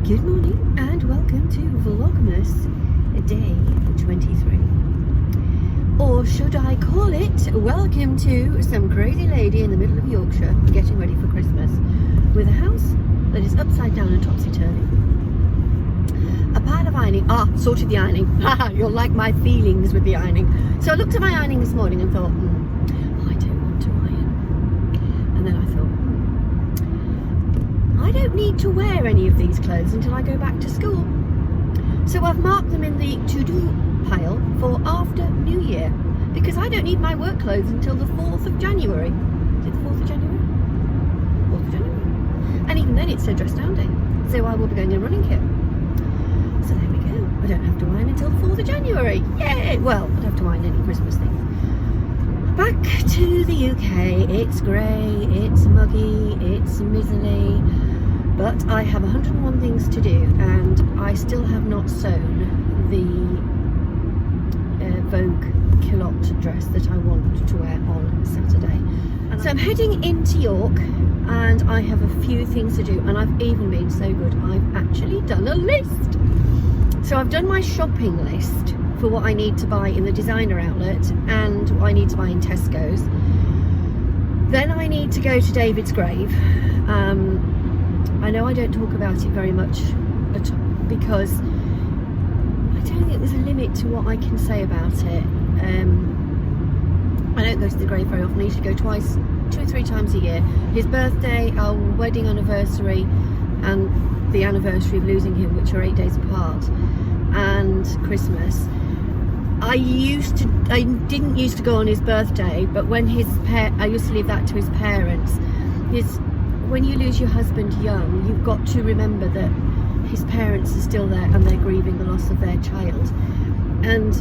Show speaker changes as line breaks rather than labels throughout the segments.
Good morning and welcome to Vlogmas day 23. Or should I call it, welcome to some crazy lady in the middle of Yorkshire getting ready for Christmas with a house that is upside down and topsy-turvy. A pile of ironing, sorted the ironing. You'll like my feelings with the ironing. So I looked at my ironing this morning and thought, I don't want to iron. And then I thought, I don't need to wear any of these clothes until I go back to school. So I've marked them in the to-do pile for after New Year, because I don't need my work clothes until the 4th of January. Is it the 4th of January? 4th of January. And even then it's a dress down day. So I will be going in running kit. So there we go. I don't have to iron until the 4th of January. Yay! Well, I'd have to iron any Christmas thing. Back to the UK. It's grey, it's muggy, it's miserly. But I have 101 things to do, and I still have not sewn the Vogue culotte dress that I want to wear on Saturday. So I'm heading into York, and I have a few things to do, and I've even been so good, I've actually done a list. So I've done my shopping list for what I need to buy in the designer outlet and what I need to buy in Tesco's. Then I need to go to David's grave. I know I don't talk about it very much because I don't think there's a limit to what I can say about it. I don't go to the grave very often. I usually go twice, 2 or 3 times a year. His birthday, our wedding anniversary, and the anniversary of losing him, which are 8 days apart, and Christmas. I didn't used to go on his birthday, but when I used to leave that to his parents. When you lose your husband young, you've got to remember that his parents are still there and they're grieving the loss of their child. And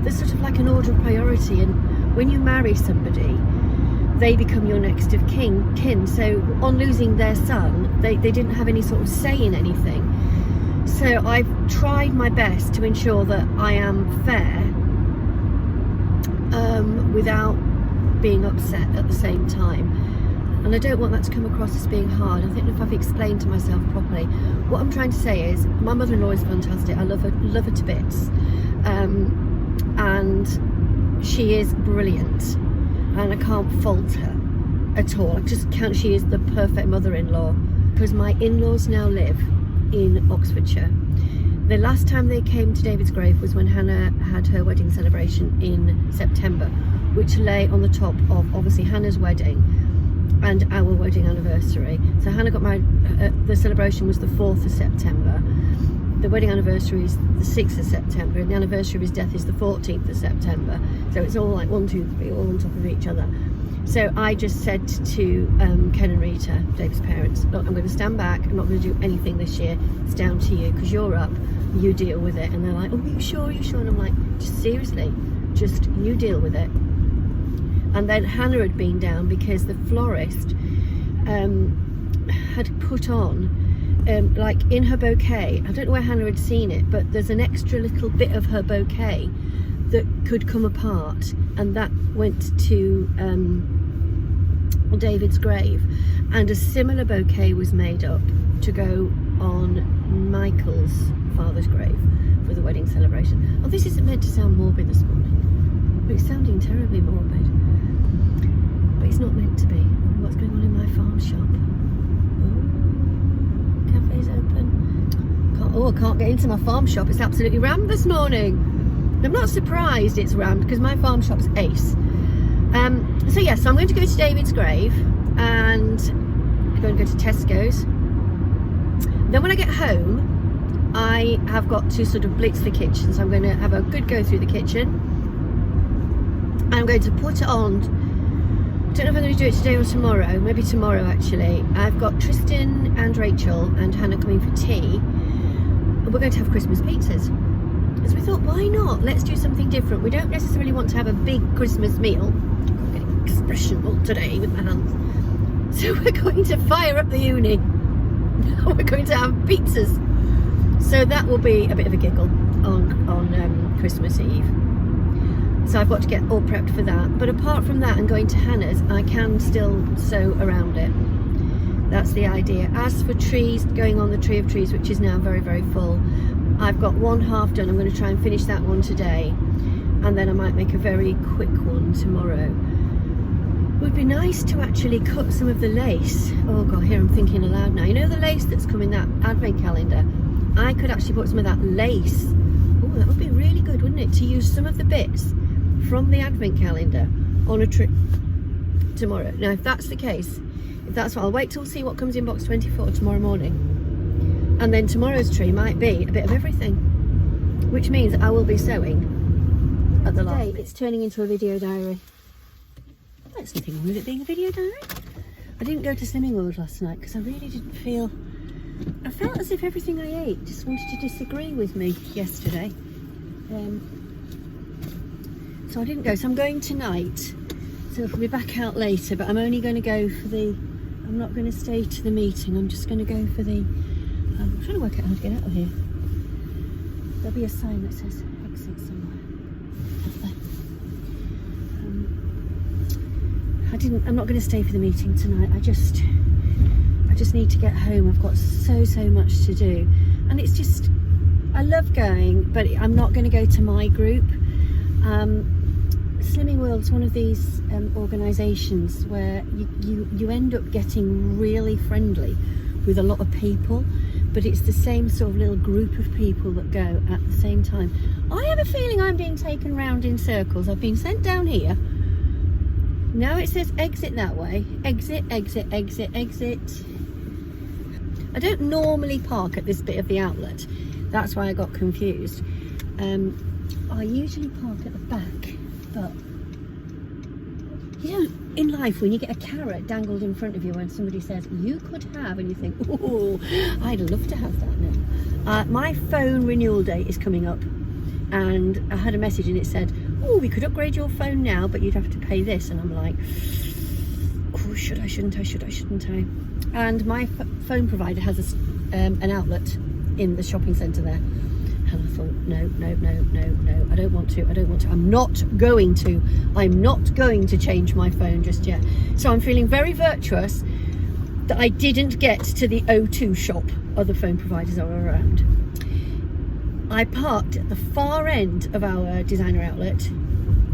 there's sort of like an order of priority, and when you marry somebody, they become your next of kin. So on losing their son, they didn't have any sort of say in anything. So I've tried my best to ensure that I am fair without being upset at the same time. And I don't want that to come across as being hard. I think if I've explained to myself properly, what I'm trying to say is my mother-in-law is fantastic. I love her to bits. And she is brilliant. And I can't fault her at all. I just can't. She is the perfect mother-in-law, because my in-laws now live in Oxfordshire. The last time they came to David's grave was when Hannah had her wedding celebration in September, which lay on the top of obviously Hannah's wedding and our wedding anniversary. So Hannah got married, the celebration was the 4th of September. The wedding anniversary is the 6th of September, and the anniversary of his death is the 14th of September. So it's all like 1, 2, 3, all on top of each other. So I just said to Ken and Rita, David's parents, look, I'm going to stand back, I'm not going to do anything this year, it's down to you, because you're up, you deal with it. And they're like, oh, you sure? And I'm like, just seriously, just you deal with it. And then Hannah had been down because the florist had put on, like in her bouquet, I don't know where Hannah had seen it, but there's an extra little bit of her bouquet that could come apart, and that went to David's grave. And a similar bouquet was made up to go on Michael's father's grave for the wedding celebration. Oh, this isn't meant to sound morbid this morning, but it's sounding terribly morbid. But it's not meant to be. What's going on in my farm shop? Oh, cafe's open. I can't get into my farm shop. It's absolutely rammed this morning. I'm not surprised it's rammed, because my farm shop's ace. So yes, so I'm going to go to David's grave, and I'm going to go to Tesco's. Then when I get home, I have got to sort of blitz the kitchen. So I'm going to have a good go through the kitchen. I'm going to put it on. I don't know if I'm going to do it today or tomorrow. Maybe tomorrow, actually. I've got Tristan and Rachel and Hannah coming for tea. And we're going to have Christmas pizzas. So we thought, why not? Let's do something different. We don't necessarily want to have a big Christmas meal. I'm getting expressional today with my hands. So we're going to fire up the uni. We're going to have pizzas. So that will be a bit of a giggle on Christmas Eve. So I've got to get all prepped for that. But apart from that and going to Hannah's, I can still sew around it. That's the idea. As for trees, going on the tree of trees, which is now very, very full, I've got one half done. I'm going to try and finish that one today, and then I might make a very quick one tomorrow. It would be nice to actually cut some of the lace. Oh god, here I'm thinking aloud now. You know the lace that's come in that advent calendar? I could actually put some of that lace. Oh, that would be really good, wouldn't it? To use some of the bits from the advent calendar on a trip tomorrow. Now, if that's the case, if that's what, I'll wait till see what comes in box 24 tomorrow morning. And then tomorrow's tree might be a bit of everything, which means I will be sewing at the last bit. It's turning into a video diary. There's nothing wrong with it being a video diary. I didn't go to Slimming World last night because I really didn't feel... I felt as if everything I ate just wanted to disagree with me yesterday. So I didn't go. So I'm going tonight. So I'll be back out later, but I'm only going to go for the... I'm not going to stay to the meeting. I'm just going to go for the... I'm trying to work out how to get out of here. There'll be a sign that says exit somewhere. I'm not going to stay for the meeting tonight. I just need to get home. I've got so much to do, and it's just, I love going, but I'm not going to go to my group. Slimming World's one of these organisations where you end up getting really friendly with a lot of people, but it's the same sort of little group of people that go at the same time. I have a feeling I'm being taken round in circles. I've been sent down here. Now it says exit that way. Exit, exit, exit, exit. I don't normally park at this bit of the outlet. That's why I got confused. I usually park at the back, but you know, in life when you get a carrot dangled in front of you and somebody says you could have, and you think, oh, I'd love to have that now. My phone renewal date is coming up, and I had a message and it said, oh, we could upgrade your phone now, but you'd have to pay this. And I'm like, oh, should I, shouldn't I, should I, shouldn't I? And my phone provider has an outlet in the shopping centre there. And I thought, no, I don't want to. I'm not going to change my phone just yet. So I'm feeling very virtuous that I didn't get to the O2 shop. Other phone providers are around. I parked at the far end of our designer outlet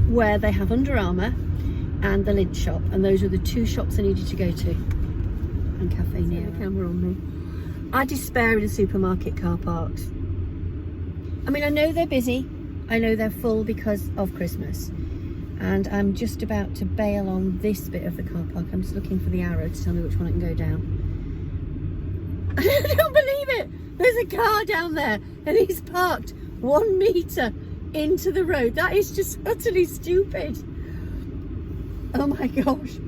where they have Under Armour and the lint shop, and those were the two shops I needed to go to. And Cafe Nero. Camera on me. I despair in supermarket car parks. I mean, I know they're busy, I know they're full because of Christmas, and I'm just about to bail on this bit of the car park. I'm just looking for the arrow to tell me which one I can go down. I don't believe it! There's a car down there and he's parked 1 metre into the road. That is just utterly stupid. Oh my gosh.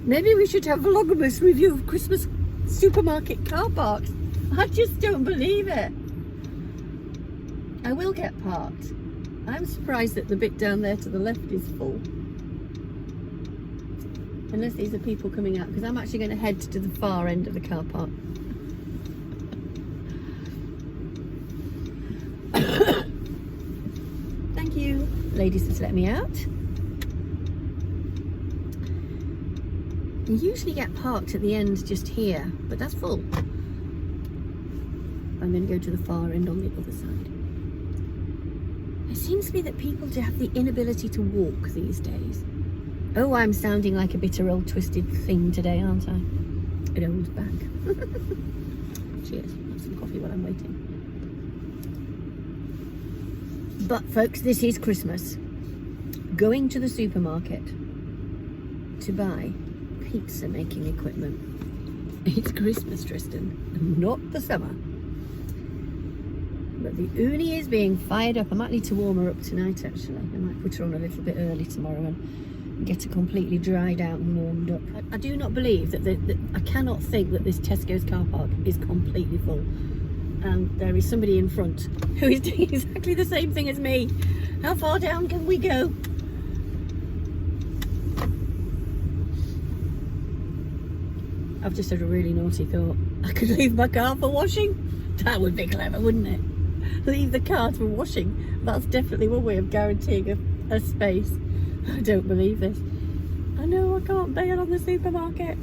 Maybe we should have Vlogmas review of Christmas supermarket car parks. I just don't believe it. I will get parked. I'm surprised that the bit down there to the left is full. Unless these are people coming out, because I'm actually going to head to the far end of the car park. Thank you, ladies, for letting me out. You usually get parked at the end just here, but that's full. I'm going to go to the far end on the other side. It seems to be that people do have the inability to walk these days. Oh, I'm sounding like a bitter old twisted thing today, aren't I? An old bag. Cheers. Have some coffee while I'm waiting. But folks, this is Christmas. Going to the supermarket to buy pizza making equipment. It's Christmas, Tristan, not the summer. But the uni is being fired up. I might need to warm her up tonight, actually. I might put her on a little bit early tomorrow and get her completely dried out and warmed up. I do not believe that, I cannot think that this Tesco's car park is completely full. And there is somebody in front who is doing exactly the same thing as me. How far down can we go? I've just had a really naughty thought. I could leave my car for washing. That would be clever, wouldn't it? Leave the car for washing. That's definitely one way of guaranteeing a space. I don't believe this. I know I can't bail on the supermarket.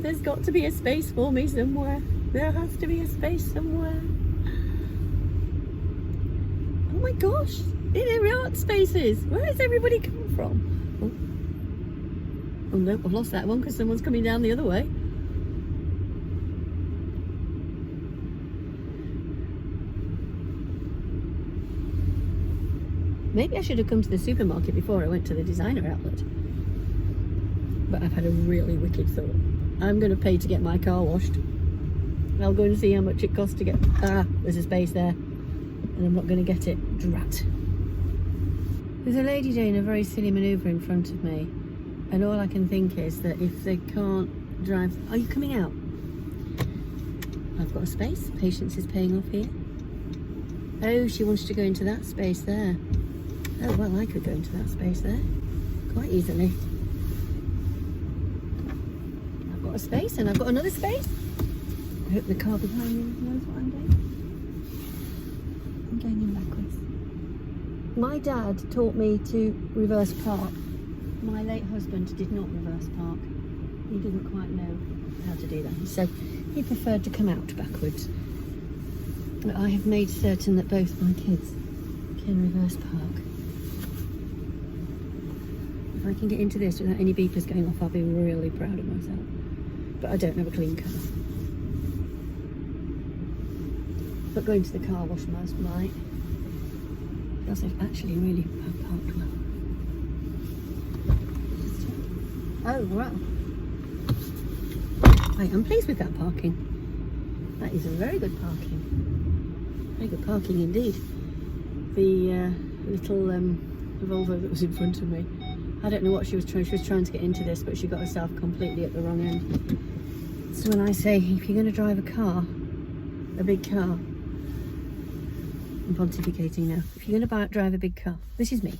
There's got to be a space for me somewhere. There has to be a space somewhere. Oh my gosh, there aren't spaces. Where has everybody come from? Oh no, I've lost that one because someone's coming down the other way. Maybe I should have come to the supermarket before I went to the designer outlet. But I've had a really wicked thought. I'm going to pay to get my car washed. I'll go and see how much it costs to get... Ah, there's a space there. And I'm not going to get it. Drat. There's a lady doing a very silly manoeuvre in front of me. And all I can think is that if they can't drive... Are you coming out? I've got a space. Patience is paying off here. Oh, she wants to go into that space there. Oh, well, I could go into that space there quite easily. I've got a space and I've got another space. I hope the car behind me knows what I'm doing. I'm going in backwards. My dad taught me to reverse park. My late husband did not reverse park. He didn't quite know how to do that. So he preferred to come out backwards. But I have made certain that both my kids can reverse park. If I can get into this without any beepers going off, I'll be really proud of myself. But I don't have a clean car. But going to the car wash most might. Feels like actually really parked well. Oh wow. I'm pleased with that parking. That is a very good parking. Very good parking indeed. The little Volvo that was in front of me. I don't know what she was trying to get into this, but she got herself completely at the wrong end. So when I say, if you're going to drive a car, a big car, I'm pontificating now. If you're going to drive a big car, this is me.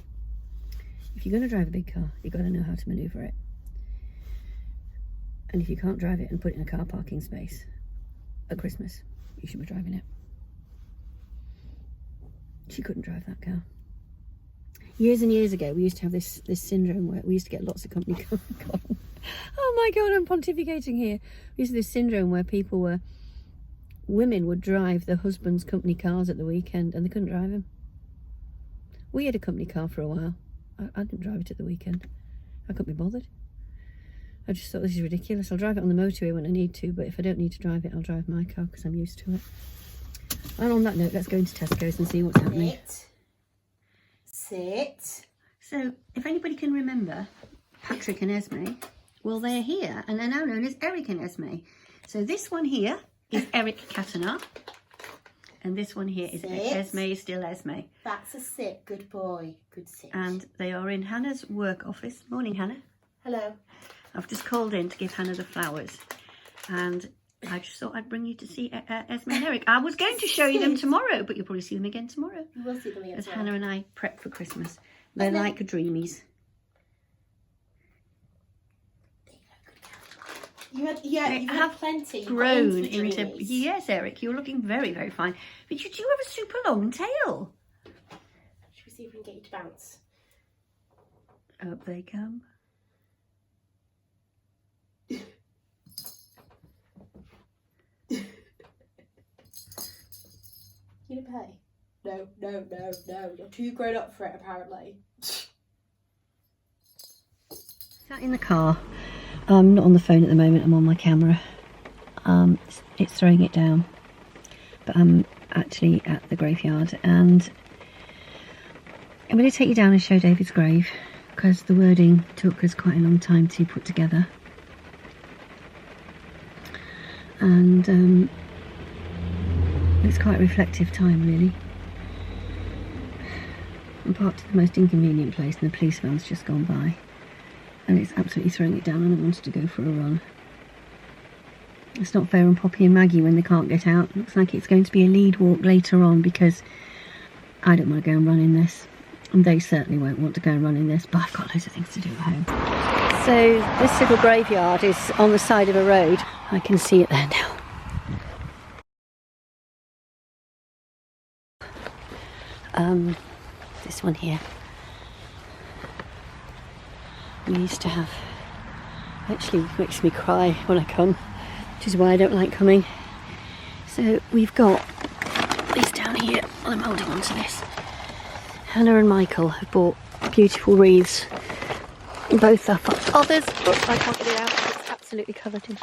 If you're going to drive a big car, you've got to know how to manoeuvre it. And if you can't drive it and put it in a car parking space at Christmas, you should be driving it. She couldn't drive that car. Years and years ago, we used to have this syndrome where we used to get lots of company cars. Oh my God, I'm pontificating here. We used to have this syndrome where women would drive their husband's company cars at the weekend and they couldn't drive them. We had a company car for a while. I didn't drive it at the weekend. I couldn't be bothered. I just thought, this is ridiculous. I'll drive it on the motorway when I need to, but if I don't need to drive it, I'll drive my car because I'm used to it. And on that note, let's go into Tesco's and see what's happening. Sit. So, if anybody can remember Patrick and Esme, well, they're here and they're now known as Eric and Esme. So this one here is Eric Katana, and this one here is Esme is still Esme.
That's a sit. Good boy. Good sit.
And they are in Hannah's work office. Morning, Hannah.
Hello.
I've just called in to give Hannah the flowers, and I just thought I'd bring you to see Esme and Eric. I was going to show you them tomorrow, but you'll probably see them again tomorrow.
You will see them again
as
tomorrow.
Hannah and I prep for Christmas. They're like dreamies.
You had plenty.
Grown into yes, Eric. You're looking very, very fine. But you do have a super long tail.
Should we see if we can get you to bounce?
Up they come.
You gonna pay? No. You're too grown up for it, apparently.
Sat in the car. I'm not on the phone at the moment. I'm on my camera. It's throwing it down. But I'm actually at the graveyard, and I'm going to take you down and show David's grave because the wording took us quite a long time to put together. And it's quite a reflective time, really. I'm parked at the most inconvenient place and the police van's just gone by. And it's absolutely throwing it down, and I wanted to go for a run. It's not fair on Poppy and Maggie when they can't get out. Looks like it's going to be a lead walk later on because I don't want to go and run in this. And they certainly won't want to go and run in this, but I've got loads of things to do at home. So this little graveyard is on the side of a road. I can see it there now. This one here. We used to have Actually makes me cry when I come, which is why I don't like coming. So we've got this down here. I'm holding on to this. Hannah and Michael have bought beautiful wreaths. Both are for others, but I can't get it out. It's absolutely covered in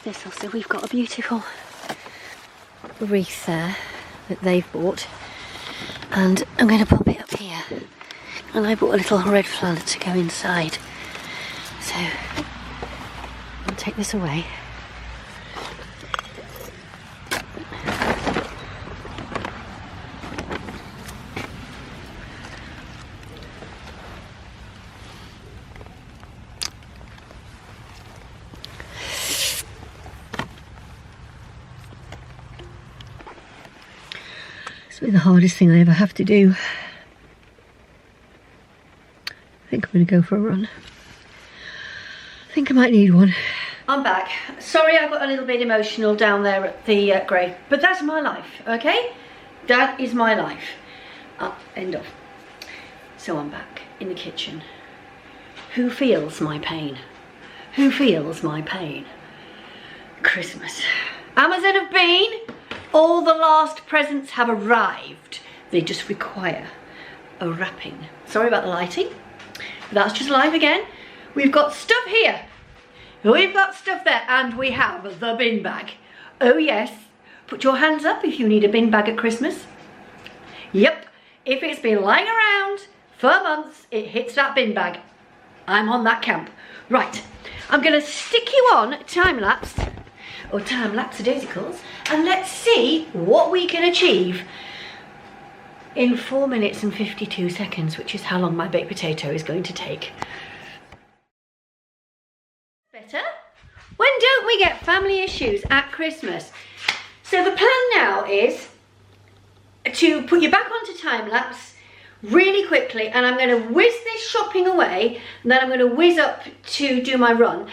this. Also, we've got a beautiful wreath there that they've bought, and I'm going to pop it up here. And I bought a little red flower to go inside. So I'll take this away. It's the hardest thing I ever have to do. I think I'm going to go for a run. I think I might need one. I'm back. Sorry I got a little bit emotional down there at the grave, but that's my life, okay? That is my life. End of. So I'm back in the kitchen. Who feels my pain? Who feels my pain? Christmas. Amazon have been. All the last presents have arrived. They just require a wrapping. Sorry about the lighting. That's just live again. We've got stuff here. We've got stuff there. And we have the bin bag. Oh yes. Put your hands up if you need a bin bag at Christmas. Yep. If it's been lying around for months, it hits that bin bag. I'm on that camp. Right. I'm going to stick you on time-lapse. Or time-lapse-a-daisicles. And let's see what we can achieve in 4 minutes and 52 seconds, which is how long my baked potato is going to take. Better? When don't we get family issues at Christmas? So the plan now is to put you back onto time-lapse really quickly, and I'm going to whiz this shopping away, and then I'm going to whiz up to do my run.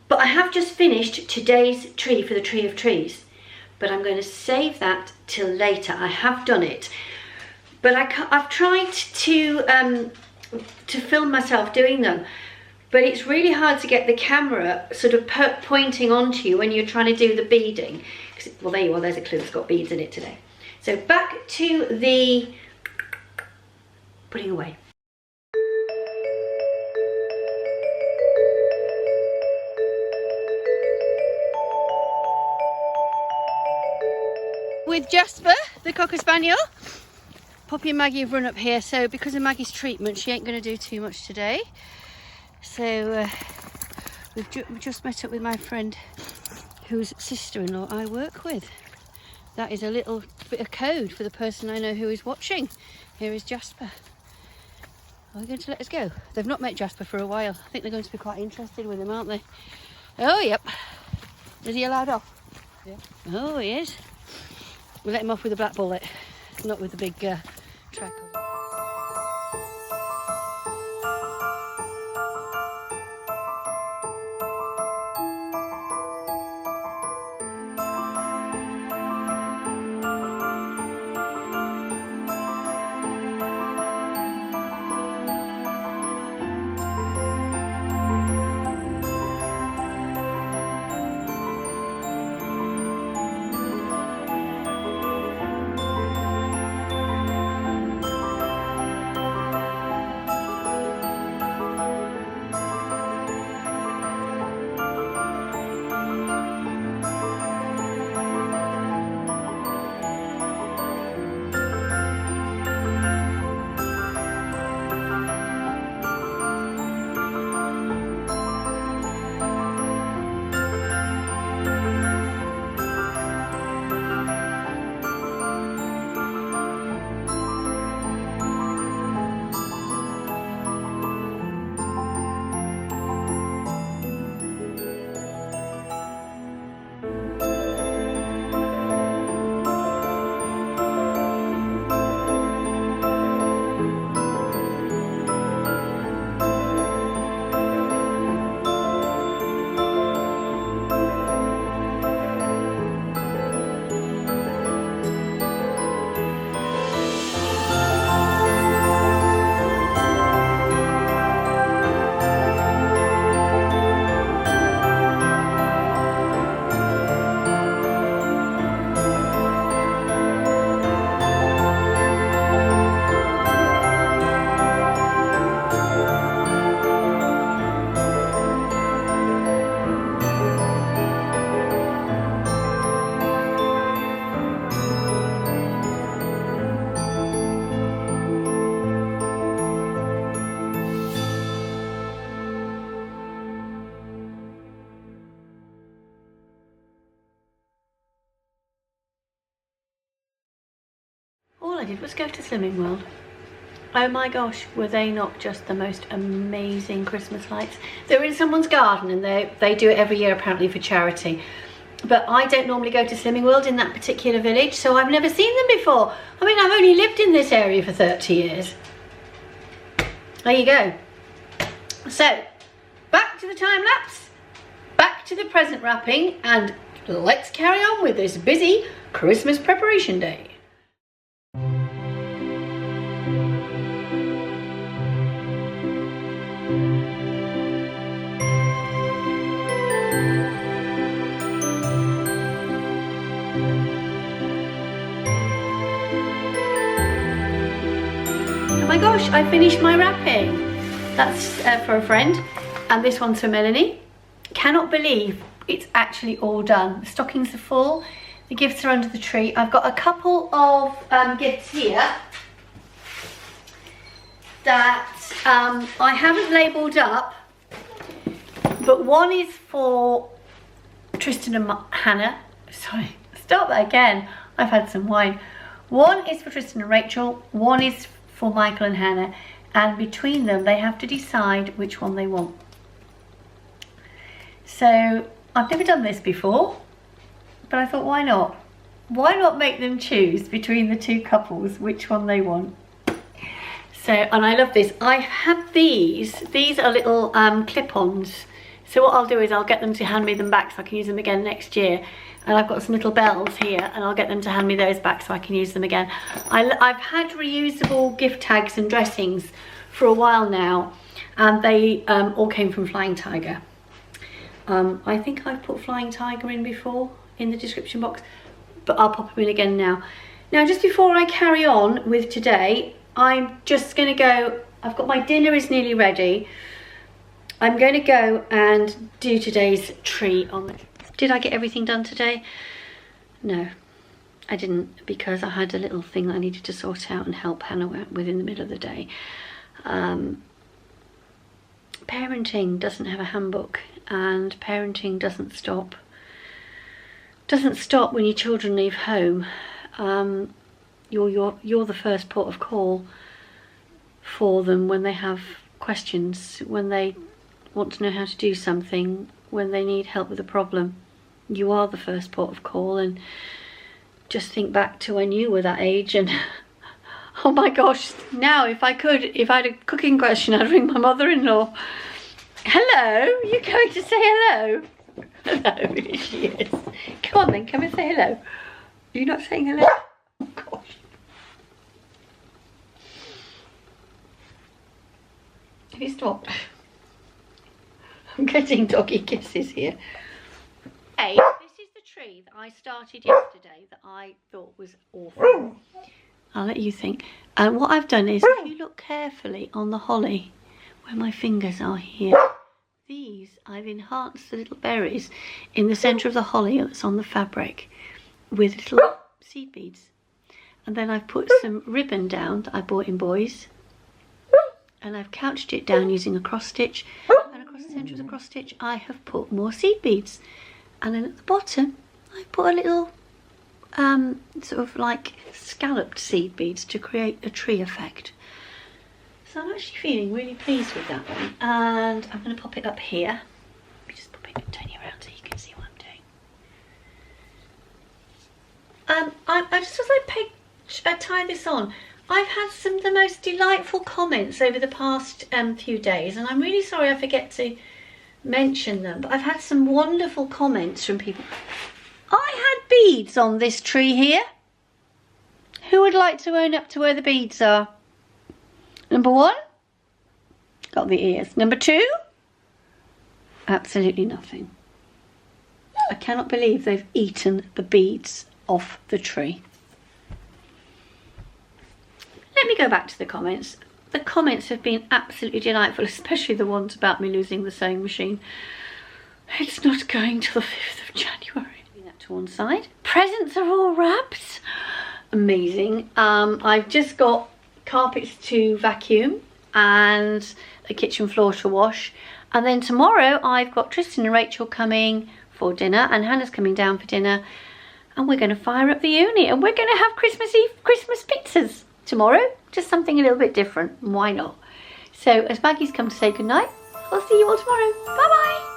But I have just finished today's tree for the Tree of Trees. But I'm going to save that till later. I have done it. But I've tried to film myself doing them. But it's really hard to get the camera sort of pointing onto you when you're trying to do the beading. Well, there you are. There's a clue. It's got beads in it today. So back to the putting away. With Jasper, the Cocker Spaniel. Poppy and Maggie have run up here, so because of Maggie's treatment, she ain't going to do too much today. So we've just met up with my friend whose sister-in-law I work with. That is a little bit of code for the person I know who is watching. Here is Jasper. Are they going to let us go? They've not met Jasper for a while. I think they're going to be quite interested with him, aren't they? Oh, yep. Is he allowed off? Yeah. Oh, he is. We let him off with a black bullet, not with the big track. all I did was go to Slimming World. Oh my gosh, were they not just the most amazing Christmas lights? They were in someone's garden, and they do it every year apparently for charity. But I don't normally go to Slimming World in that particular village, so I've never seen them before. I mean, I've only lived in this area for 30 years. There you go. So, back to the time lapse, back to the present wrapping, and let's carry on with this busy Christmas preparation day. Oh my gosh, I finished my wrapping. That's for a friend, and this one's for Melanie. Cannot believe it's actually all done. The stockings are full, the gifts are under the tree. I've got a couple of gifts here that I haven't labelled up, but one is for Tristan and Hannah. Sorry, start that again. I've had some wine. One is for Tristan and Rachel, one is for Michael and Hannah, and between them they have to decide which one they want. So I've never done this before, but I thought, why not? Why not make them choose between the two couples which one they want? So, and I love this. I have these are little clip-ons. So what I'll do is I'll get them to hand me them back so I can use them again next year. And I've got some little bells here, and I'll get them to hand me those back so I can use them again. I've had reusable gift tags and dressings for a while now, and they all came from Flying Tiger. I think I've put Flying Tiger in before in the description box, but I'll pop them in again now. Now, just before I carry on with today, I'm just going to go, I've got my dinner is nearly ready. I'm going to go and do today's tree on the... Did I get everything done today? No, I didn't, because I had a little thing that I needed to sort out and help Hannah with in the middle of the day. Parenting doesn't have a handbook, and parenting doesn't stop when your children leave home. You're the first port of call for them when they have questions, when they want to know how to do something, when they need help with a problem. You are the first port of call. And just think back to when you were that age, and oh my gosh, now if I had a cooking question, I'd ring my mother-in-law. Hello, you going to say hello? Hello, here she is. Come on then, come and say hello. Are you not saying hello? Oh gosh. Have you stopped? I'm getting doggy kisses here. Hey, this is the tree that I started yesterday that I thought was awful. I'll let you think. And what I've done is, if you look carefully on the holly, where my fingers are here, these, I've enhanced the little berries in the centre of the holly that's on the fabric with little seed beads. And then I've put some ribbon down that I bought in Boys, and I've couched it down using a cross stitch, and across the centre of the cross stitch I have put more seed beads. And then at the bottom I put a little sort of like scalloped seed beads to create a tree effect. So I'm actually feeling really pleased with that one, and I'm going to pop it up here. Let me just pop it tiny around so you can see what I'm doing. I just as I tie this on, I've had some of the most delightful comments over the past few days, and I'm really sorry I forget to mention them, but I've had some wonderful comments from people. I had beads on this tree here. Who would like to own up to where the beads are? Number 1, got the ears. Number 2, absolutely nothing. I cannot believe they've eaten the beads off the tree. Let me go back to the comments. The comments have been absolutely delightful, especially the ones about me losing the sewing machine. It's not going till the 5th of January. Putting that to one side. Presents are all wrapped. Amazing. I've just got carpets to vacuum and a kitchen floor to wash. And then tomorrow I've got Tristan and Rachel coming for dinner, and Hannah's coming down for dinner.
and we're going to fire up the unit, and we're going to have Christmas pizzas tomorrow. Just something a little bit different. Why not? So as Maggie's come to say goodnight, I'll see you all tomorrow. Bye bye.